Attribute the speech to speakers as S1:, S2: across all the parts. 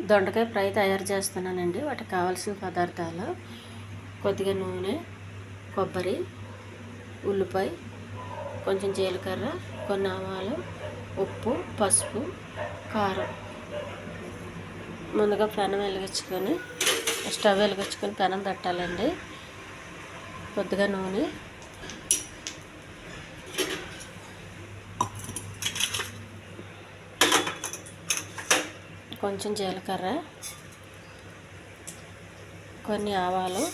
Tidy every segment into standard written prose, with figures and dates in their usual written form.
S1: దొండకాయ ఫ్రై తయారు చేస్తున్నానండి. వాటికి కావాల్సిన పదార్థాలు కొద్దిగా నూనె, కొబ్బరి, ఉల్లిపాయ, కొంచెం జీలకర్ర, కొన్ని ఆవాలు, ఉప్పు, పసుపు, కారం. ముందుగా పెనం వెలిగించుకొని స్టవ్ వెలిగించుకొని పెనం పెట్టాలండి. కొద్దిగా నూనె, కొంచెం జీలకర్ర, కొన్ని ఆవాలు,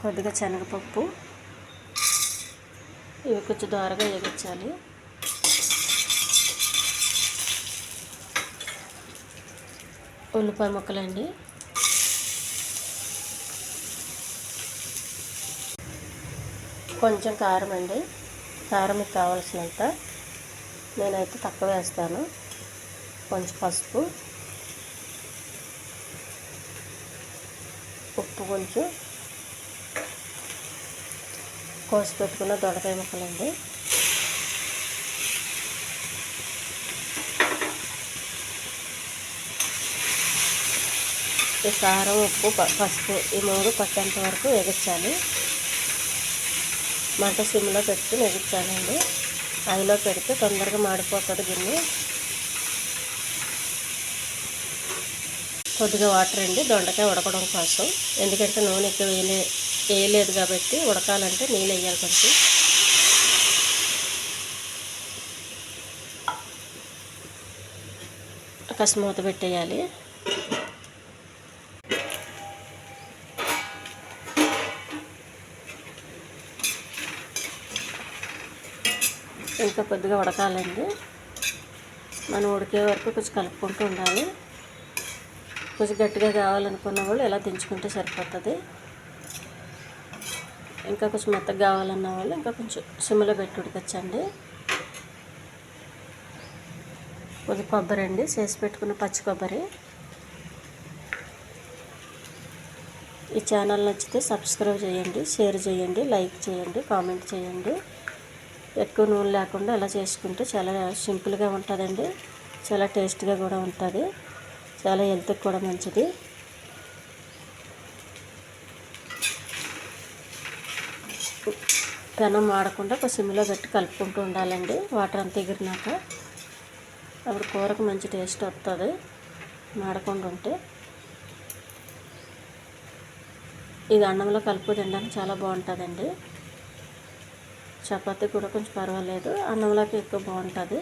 S1: కొద్దిగా శనగపప్పు, ఇవి కొంచెం దోరగా వేగించాలి. ఉల్లిపాయ ముక్కలండి, కొంచెం కారం అండి. కారం మీకు కావాల్సినంత, నేనైతే తక్కువ వేస్తాను. కొంచెం పసుపు, ఉప్పు, కొంచెం కోసి పెట్టుకున్న దొండకాయ ముక్కలండి. ఈ కారం, ఉప్పు, పసుపు ఈ మూడు పట్టేంత వరకు వేగించాలి. మంట సిమ్లో పెట్టుకుని వేగించాలండి. హైలో పెడితే తొందరగా మాడిపోతుంది గిన్నె. కొద్దిగా వాటర్ అండి, దొండకాయ ఉడకడం కోసం. ఎందుకంటే నూనె ఎక్కువ వేయలేదు కాబట్టి ఉడకాలంటే నీళ్ళు వేయాలి కొంచెం. కాస్త మూత పెట్టేయాలి. ఇంకా కొద్దిగా ఉడకాలండి. మనం ఉడికే వరకు కొంచెం కలుపుకుంటూ ఉండాలి. కొంచెం గట్టిగా కావాలనుకున్న వాళ్ళు ఇలా దించుకుంటే సరిపోతుంది. ఇంకా కొంచెం మెత్తగా కావాలన్న వాళ్ళు ఇంకా కొంచెం సిమ్లో పెట్టి ఉడకచ్చండి. కొద్దిగా కొబ్బరి అండి, చేసి పెట్టుకున్న పచ్చి కొబ్బరి. ఈ ఛానల్ నచ్చితే సబ్స్క్రైబ్ చేయండి, షేర్ చేయండి, లైక్ చేయండి, కామెంట్ చేయండి. ఎక్కువ నూనె లేకుండా ఇలా చేసుకుంటే చాలా సింపుల్గా ఉంటుందండి. చాలా టేస్ట్గా కూడా ఉంటుంది. చాలా హెల్త్కి కూడా మంచిది. పెనం మాడకుండా ఒక సిమ్లో పెట్టి కలుపుకుంటూ ఉండాలండి. వాటర్ అంతా ఎగిరినాక అప్పుడు కూరకు మంచి టేస్ట్ వస్తుంది. మాడకుండా ఉంటే ఇది అన్నంలో కలుపు తినడానికి చాలా బాగుంటుందండి. చపాతీ కూడా కొంచెం పర్వాలేదు, అన్నంలోకి ఎక్కువ బాగుంటుంది.